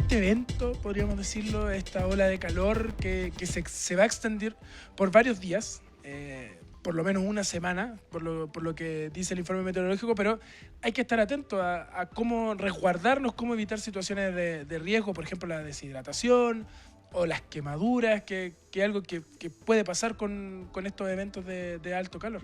este evento, podríamos decirlo, esta ola de calor que se va a extender por varios días, por lo menos una semana, por lo que dice el informe meteorológico, pero hay que estar atento a cómo resguardarnos, cómo evitar situaciones de riesgo, por ejemplo, la deshidratación o las quemaduras, que es algo que puede pasar con estos eventos de alto calor.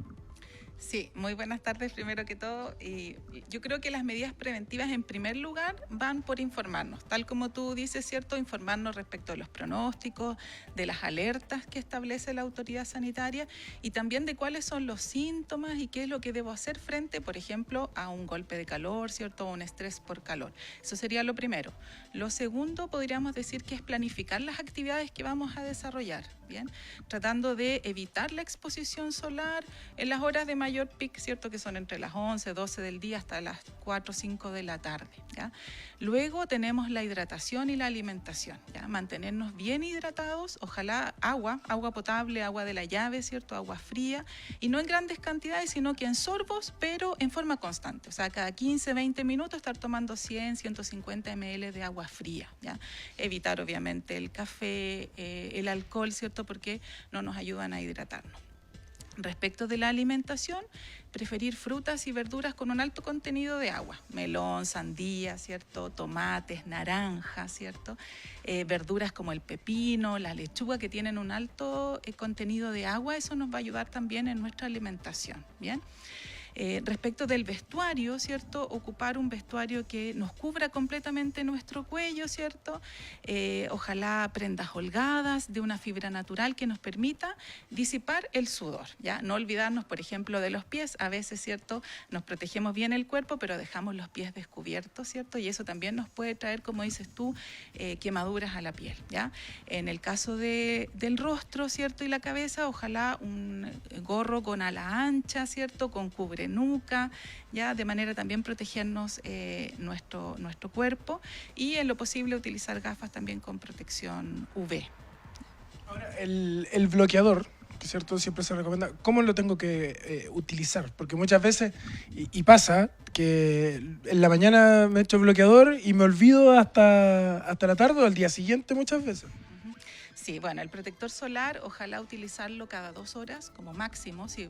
Sí, muy buenas tardes primero que todo. Y yo creo que las medidas preventivas en primer lugar van por informarnos, tal como tú dices, ¿cierto? Informarnos respecto de los pronósticos, de las alertas que establece la autoridad sanitaria y también de cuáles son los síntomas y qué es lo que debo hacer frente, por ejemplo, a un golpe de calor, ¿cierto? O un estrés por calor. Eso sería lo primero. Lo segundo, podríamos decir que es planificar las actividades que vamos a desarrollar, ¿bien? Tratando de evitar la exposición solar en las horas de mayor pic, ¿cierto? Que son entre las 11, 12 del día hasta las 4, 5 de la tarde, ¿ya? Luego tenemos la hidratación y la alimentación, ¿ya? Mantenernos bien hidratados, ojalá agua potable, agua de la llave, ¿cierto? Agua fría y no en grandes cantidades, sino que en sorbos, pero en forma constante. O sea, cada 15, 20 minutos estar tomando 100, 150 ml de agua fría, ¿ya? Evitar obviamente el café, el alcohol, ¿cierto? Porque no nos ayudan a hidratarnos. Respecto de la alimentación, preferir frutas y verduras con un alto contenido de agua, melón, sandía, ¿cierto? Tomates, naranjas, ¿cierto? Verduras como el pepino, la lechuga que tienen un alto contenido de agua, eso nos va a ayudar también en nuestra alimentación, ¿bien? Respecto del vestuario, ¿cierto? Ocupar un vestuario que nos cubra completamente nuestro cuello, ¿cierto? Ojalá prendas holgadas de una fibra natural que nos permita disipar el sudor, ¿ya? No olvidarnos, por ejemplo, de los pies. A veces, ¿cierto? Nos protegemos bien el cuerpo, pero dejamos los pies descubiertos, ¿cierto? Y eso también nos puede traer, como dices tú, quemaduras a la piel, ¿ya? En el caso del rostro, ¿cierto? Y la cabeza, ojalá un gorro con ala ancha, ¿cierto? Con cubre nuca, ya de manera también protegernos nuestro cuerpo y en lo posible utilizar gafas también con protección UV. Ahora, el bloqueador, que cierto siempre se recomienda, ¿cómo lo tengo que utilizar? Porque muchas veces, y pasa, que en la mañana me echo bloqueador y me olvido hasta la tarde o al día siguiente muchas veces. Sí, bueno, el protector solar, ojalá utilizarlo cada 2 horas como máximo. Si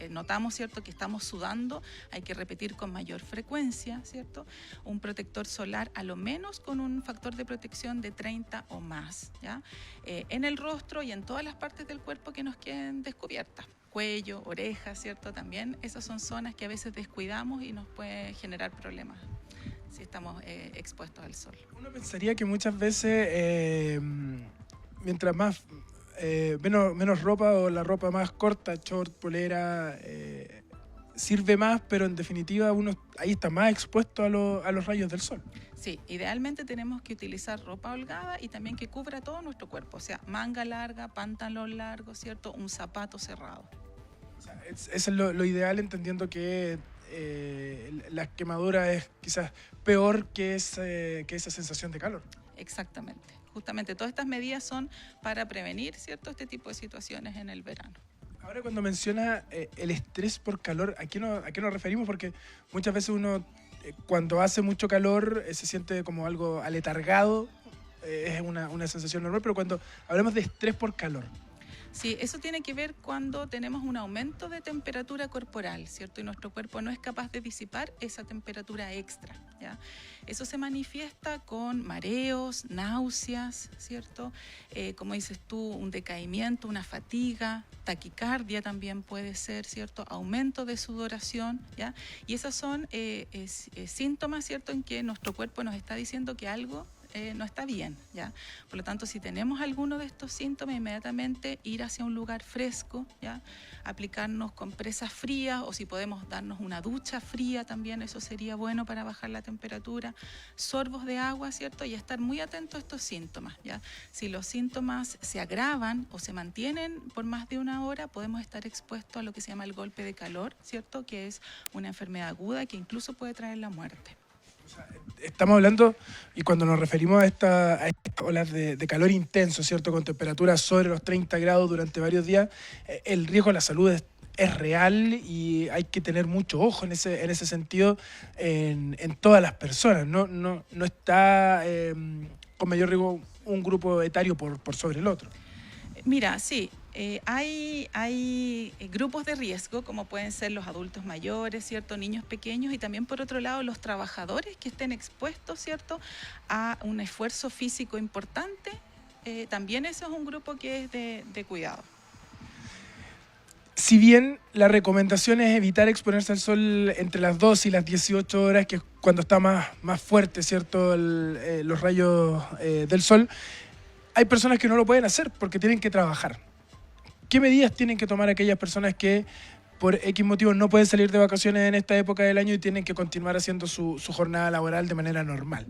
notamos, ¿cierto?, que estamos sudando, hay que repetir con mayor frecuencia, ¿cierto? Un protector solar a lo menos con un factor de protección de 30 o más, ¿ya? En el rostro y en todas las partes del cuerpo que nos queden descubiertas. Cuello, orejas, ¿cierto? También esas son zonas que a veces descuidamos y nos puede generar problemas si estamos expuestos al sol. Uno pensaría que muchas veces, mientras más menos ropa o la ropa más corta, short, polera, sirve más, pero en definitiva uno ahí está más expuesto a los rayos del sol. Sí, idealmente tenemos que utilizar ropa holgada y también que cubra todo nuestro cuerpo, o sea, manga larga, pantalón largo, ¿cierto? Un zapato cerrado. O sea, eso es lo ideal, entendiendo que la quemadura es quizás peor que esa sensación de calor. Exactamente. Justamente todas estas medidas son para prevenir, ¿cierto?, este tipo de situaciones en el verano. Ahora, cuando menciona el estrés por calor, ¿a qué nos referimos? Porque muchas veces uno, cuando hace mucho calor, se siente como algo aletargado, es una sensación normal, pero cuando hablamos de estrés por calor, Sí, eso tiene que ver cuando tenemos un aumento de temperatura corporal, ¿cierto? Y nuestro cuerpo no es capaz de disipar esa temperatura extra, ¿ya? Eso se manifiesta con mareos, náuseas, ¿cierto? Como dices tú, un decaimiento, una fatiga, taquicardia también puede ser, ¿cierto? Aumento de sudoración, ¿ya? Y esos son síntomas, ¿cierto?, en que nuestro cuerpo nos está diciendo que algo no está bien, ¿ya? Por lo tanto, si tenemos alguno de estos síntomas, inmediatamente ir hacia un lugar fresco, ¿ya? Aplicarnos compresas frías o si podemos darnos una ducha fría también, eso sería bueno para bajar la temperatura, sorbos de agua, ¿cierto? Y estar muy atentos a estos síntomas, ¿ya? Si los síntomas se agravan o se mantienen por más de una hora, podemos estar expuestos a lo que se llama el golpe de calor, ¿cierto? Que es una enfermedad aguda que incluso puede traer la muerte. estamos hablando, y cuando nos referimos a estas olas de calor intenso, ¿cierto?, con temperaturas sobre los 30 grados durante varios días, el riesgo a la salud es real y hay que tener mucho ojo en ese sentido en todas las personas. No está con mayor riesgo un grupo etario por sobre el otro. Mira, sí, hay grupos de riesgo, como pueden ser los adultos mayores, ¿cierto? Niños pequeños y también, por otro lado, los trabajadores que estén expuestos, ¿cierto?, a un esfuerzo físico importante. También eso es un grupo que es de cuidado. Si bien la recomendación es evitar exponerse al sol entre las 2 y las 18 horas, que es cuando está más fuerte, ¿cierto?, los rayos del sol, hay personas que no lo pueden hacer porque tienen que trabajar. ¿Qué medidas tienen que tomar aquellas personas que por X motivos no pueden salir de vacaciones en esta época del año y tienen que continuar haciendo su jornada laboral de manera normal?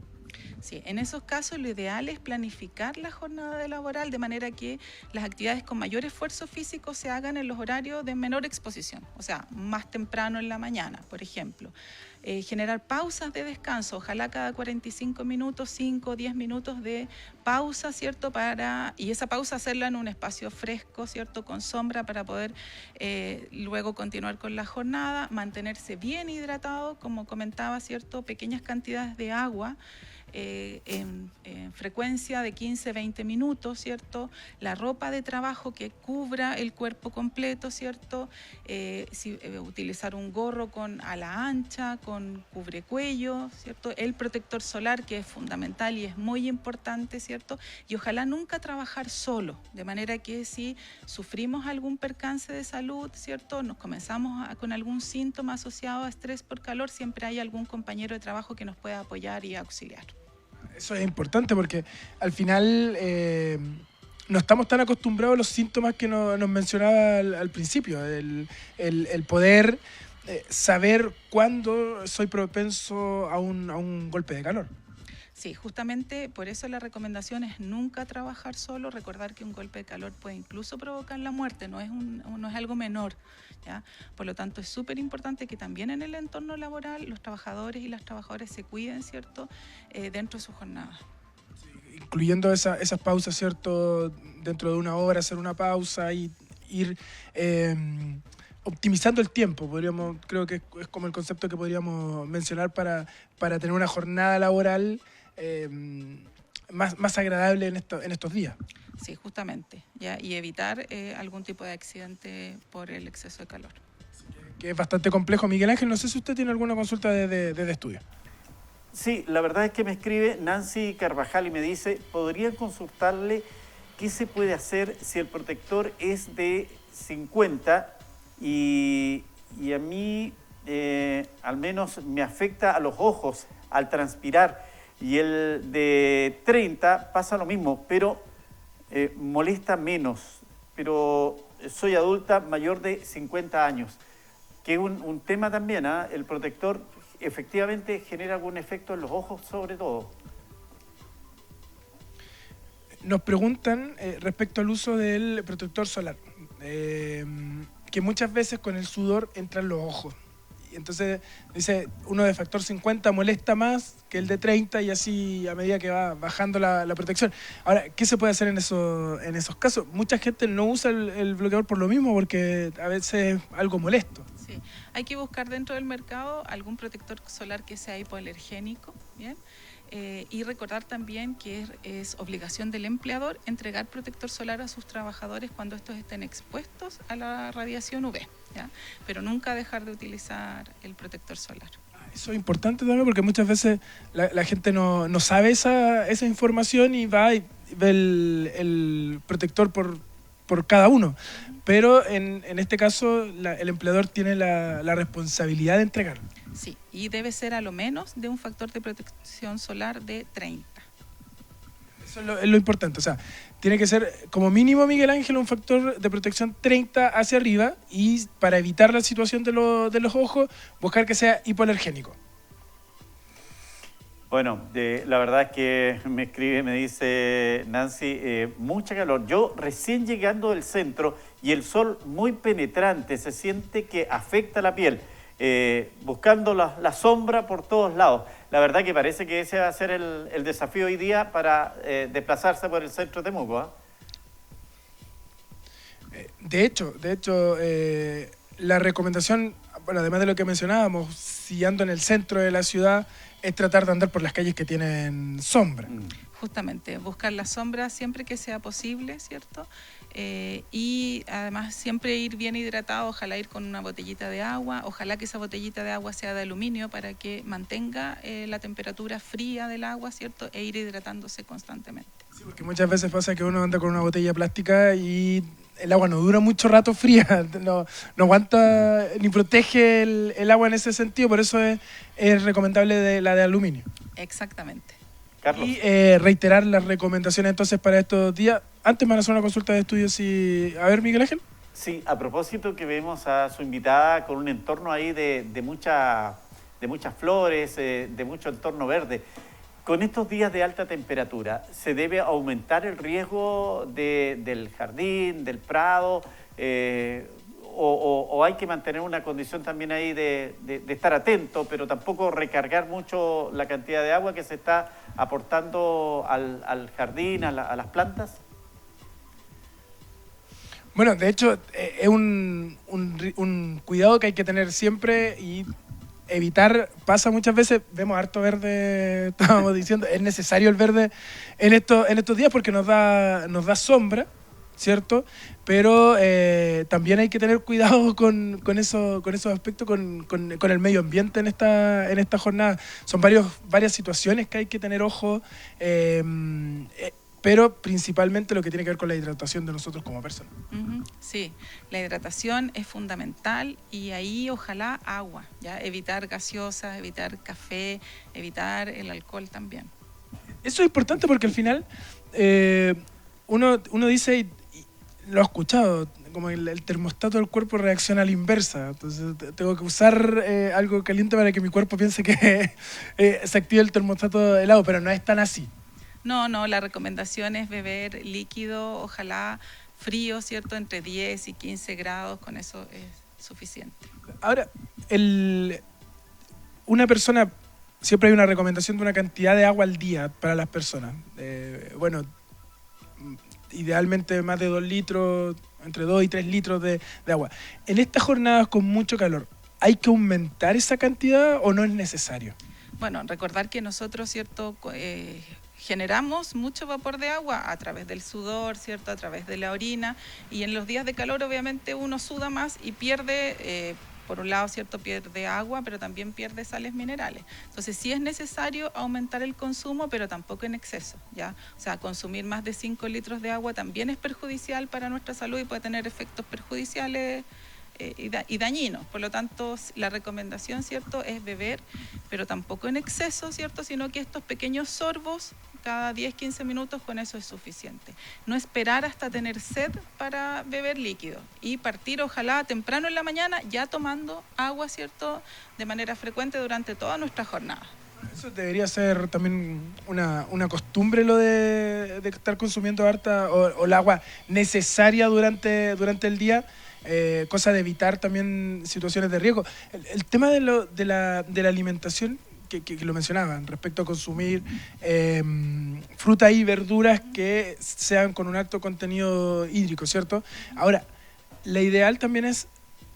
Sí, en esos casos lo ideal es planificar la jornada laboral de manera que las actividades con mayor esfuerzo físico se hagan en los horarios de menor exposición, o sea, más temprano en la mañana, por ejemplo. Generar pausas de descanso, ojalá cada 45 minutos, 5 o 10 minutos de pausa, ¿cierto? Y esa pausa hacerla en un espacio fresco, ¿cierto?, con sombra para poder luego continuar con la jornada, mantenerse bien hidratado, como comentaba, ¿cierto?, pequeñas cantidades de agua, en frecuencia de 15-20 minutos, ¿cierto? La ropa de trabajo que cubra el cuerpo completo, ¿cierto? Utilizar un gorro con ala ancha, con cubrecuello, ¿cierto? El protector solar, que es fundamental y es muy importante, ¿cierto? Y ojalá nunca trabajar solo, de manera que si sufrimos algún percance de salud, ¿cierto?, nos comenzamos con algún síntoma asociado a estrés por calor, siempre hay algún compañero de trabajo que nos pueda apoyar y auxiliar. Eso es importante porque al final no estamos tan acostumbrados a los síntomas que nos mencionaba al principio. El poder saber cuándo soy propenso a un golpe de calor. Sí, justamente por eso la recomendación es nunca trabajar solo, recordar que un golpe de calor puede incluso provocar la muerte, no es algo menor, ¿ya? Por lo tanto, es súper importante que también en el entorno laboral los trabajadores y las trabajadoras se cuiden, ¿cierto?, dentro de su jornada. Sí, incluyendo esas pausas, ¿cierto?, dentro de una hora hacer una pausa y ir optimizando el tiempo, creo que es como el concepto que podríamos mencionar para tener una jornada laboral más agradable en estos días. Sí, justamente, ¿ya? Y evitar algún tipo de accidente por el exceso de calor. Que es bastante complejo. Miguel Ángel, no sé si usted tiene alguna consulta de estudio. Sí, la verdad es que me escribe Nancy Carvajal y me dice, ¿podrían consultarle qué se puede hacer si el protector es de 50 y a mí al menos me afecta a los ojos al transpirar? Y el de 30 pasa lo mismo, pero molesta menos. Pero soy adulta mayor de 50 años, que es un tema también, ¿eh? El protector efectivamente genera algún efecto en los ojos sobre todo. Nos preguntan respecto al uso del protector solar, que muchas veces con el sudor entran los ojos. Entonces, dice, uno de factor 50 molesta más que el de 30 y así a medida que va bajando la protección. Ahora, ¿qué se puede hacer en esos casos? Mucha gente no usa el bloqueador por lo mismo porque a veces es algo molesto. Sí, hay que buscar dentro del mercado algún protector solar que sea hipoalergénico, ¿bien? Y recordar también que es obligación del empleador entregar protector solar a sus trabajadores cuando estos estén expuestos a la radiación UV, ¿ya? Pero nunca dejar de utilizar el protector solar. Eso es importante también porque muchas veces la gente no sabe esa información y va y ve el protector por cada uno. Pero en este caso el empleador tiene la responsabilidad de entregarlo. Sí, y debe ser a lo menos de un factor de protección solar de 30. Eso es lo importante, o sea, tiene que ser como mínimo, Miguel Ángel, un factor de protección 30 hacia arriba y para evitar la situación de los ojos, buscar que sea hipoalergénico. Bueno, la verdad es que me escribe, me dice Nancy, mucha calor. Yo recién llegando del centro y el sol muy penetrante, se siente que afecta la piel. Buscando la sombra por todos lados. La verdad que parece que ese va a ser el desafío hoy día para desplazarse por el centro de Temuco, ¿eh? De hecho, la recomendación, bueno, además de lo que mencionábamos, si ando en el centro de la ciudad, es tratar de andar por las calles que tienen sombra. Justamente, buscar la sombra siempre que sea posible, ¿cierto? Y además siempre ir bien hidratado, ojalá ir con una botellita de agua, ojalá que esa botellita de agua sea de aluminio para que mantenga la temperatura fría del agua, ¿cierto? E ir hidratándose constantemente. Sí, porque muchas veces pasa que uno anda con una botella plástica y el agua no dura mucho rato fría, no aguanta ni protege el agua en ese sentido, por eso es recomendable la de aluminio. Exactamente. Carlos. Y reiterar las recomendaciones entonces para estos días. Antes me van a hacer una consulta de estudios y... A ver, Miguel Ángel. Sí, a propósito que vemos a su invitada con un entorno ahí de muchas flores, de mucho entorno verde. Con estos días de alta temperatura, ¿se debe aumentar el riesgo del jardín, del prado? O hay que mantener una condición también ahí de estar atento, pero tampoco recargar mucho la cantidad de agua que se está aportando al jardín, a las plantas? Bueno, de hecho, es un cuidado que hay que tener siempre y evitar, pasa muchas veces, vemos harto verde, estábamos diciendo, es necesario el verde en estos días porque nos da sombra, ¿cierto? Pero también hay que tener cuidado con esos aspectos, con el medio ambiente en esta jornada. Son varias situaciones que hay que tener ojo, pero principalmente lo que tiene que ver con la hidratación de nosotros como personas. Sí, la hidratación es fundamental y ahí ojalá agua, ¿ya? Evitar gaseosas, evitar café, evitar el alcohol también. Eso es importante porque al final uno dice, y lo ha escuchado, como el termostato del cuerpo reacciona a la inversa. Entonces tengo que usar algo caliente para que mi cuerpo piense que se active el termostato helado, pero no es tan así. No, la recomendación es beber líquido, ojalá frío, ¿cierto? Entre 10 y 15 grados, con eso es suficiente. Ahora, una persona, siempre hay una recomendación de una cantidad de agua al día para las personas. Bueno, idealmente más de 2 litros, entre 2 y 3 litros de agua. En estas jornadas con mucho calor, ¿hay que aumentar esa cantidad o no es necesario? Bueno, recordar que nosotros, ¿cierto? Generamos mucho vapor de agua a través del sudor, ¿cierto? A través de la orina, y en los días de calor obviamente uno suda más y pierde, por un lado, ¿cierto? Pierde agua, pero también pierde sales minerales. Entonces sí es necesario aumentar el consumo, pero tampoco en exceso, ¿ya? O sea, consumir más de 5 litros de agua también es perjudicial para nuestra salud y puede tener efectos perjudiciales y dañinos. Por lo tanto, la recomendación, ¿cierto?, es beber, pero tampoco en exceso, ¿cierto?, sino que estos pequeños sorbos cada 10-15 minutos, con eso es suficiente. No esperar hasta tener sed para beber líquido y partir ojalá temprano en la mañana ya tomando agua, ¿cierto?, de manera frecuente durante toda nuestra jornada. Eso debería ser también una costumbre, lo de estar consumiendo harta o el agua necesaria durante el día, cosa de evitar también situaciones de riesgo. El tema de la alimentación, que lo mencionaban, respecto a consumir frutas y verduras que sean con un alto contenido hídrico, ¿cierto? Ahora, la ideal también es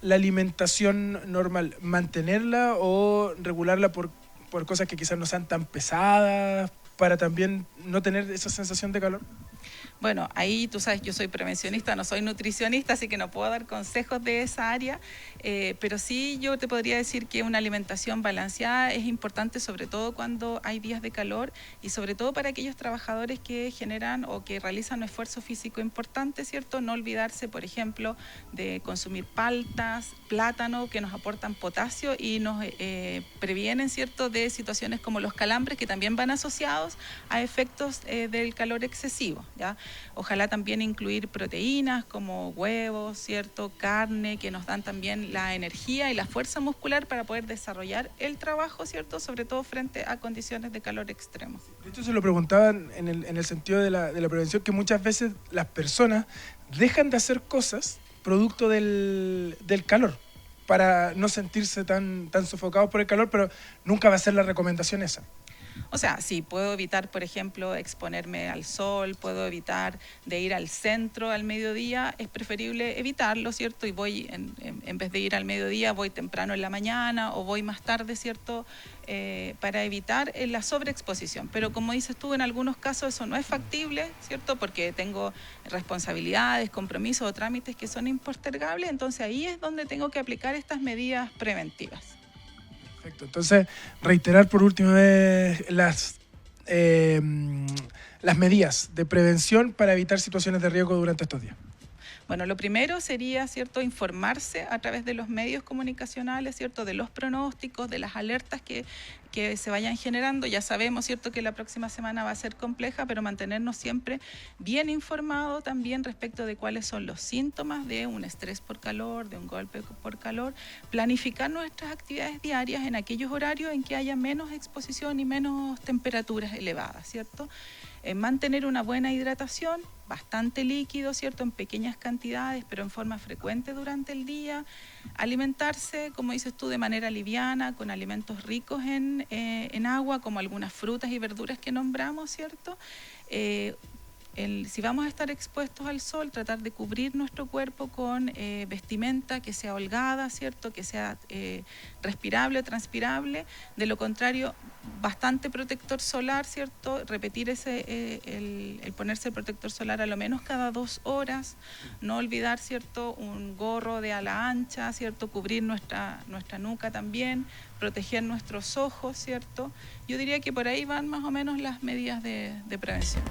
la alimentación normal, mantenerla o regularla por cosas que quizás no sean tan pesadas, para también no tener esa sensación de calor. Bueno, ahí tú sabes, yo soy prevencionista, no soy nutricionista, así que no puedo dar consejos de esa área, pero sí yo te podría decir que una alimentación balanceada es importante, sobre todo cuando hay días de calor y sobre todo para aquellos trabajadores que generan o que realizan un esfuerzo físico importante, ¿cierto? No olvidarse, por ejemplo, de consumir paltas, plátano, que nos aportan potasio y nos previenen, ¿cierto?, de situaciones como los calambres, que también van asociados a efectos del calor excesivo, ¿ya? Ojalá también incluir proteínas como huevos, ¿cierto?, carne, que nos dan también la energía y la fuerza muscular para poder desarrollar el trabajo, ¿cierto?, sobre todo frente a condiciones de calor extremo. De hecho, se lo preguntaban en el sentido de la prevención, que muchas veces las personas dejan de hacer cosas producto del calor, para no sentirse tan sofocados por el calor, pero nunca va a ser la recomendación esa. O sea, sí, puedo evitar, por ejemplo, exponerme al sol, puedo evitar de ir al centro al mediodía, es preferible evitarlo, ¿cierto? Y voy, en vez de ir al mediodía, voy temprano en la mañana o voy más tarde, ¿cierto? Para evitar la sobreexposición. Pero como dices tú, en algunos casos eso no es factible, ¿cierto? Porque tengo responsabilidades, compromisos o trámites que son impostergables, entonces ahí es donde tengo que aplicar estas medidas preventivas. Perfecto. Entonces, reiterar por última vez las medidas de prevención para evitar situaciones de riesgo durante estos días. Bueno, lo primero sería, ¿cierto?, informarse a través de los medios comunicacionales, ¿cierto?, de los pronósticos, de las alertas que se vayan generando. Ya sabemos, ¿cierto?, que la próxima semana va a ser compleja, pero mantenernos siempre bien informados también respecto de cuáles son los síntomas de un estrés por calor, de un golpe por calor. Planificar nuestras actividades diarias en aquellos horarios en que haya menos exposición y menos temperaturas elevadas, ¿cierto? Mantener una buena hidratación, bastante líquido, ¿cierto?, en pequeñas cantidades, pero en forma frecuente durante el día. Alimentarse, como dices tú, de manera liviana, con alimentos ricos en agua, como algunas frutas y verduras que nombramos, ¿cierto? Si vamos a estar expuestos al sol, tratar de cubrir nuestro cuerpo con vestimenta que sea holgada, ¿cierto?, que sea respirable o transpirable. De lo contrario, bastante protector solar, ¿cierto? Repetir el ponerse el protector solar a lo menos cada 2 horas. No olvidar, ¿cierto?, un gorro de ala ancha, ¿cierto?, cubrir nuestra nuca también, proteger nuestros ojos, ¿cierto? Yo diría que por ahí van más o menos las medidas de prevención.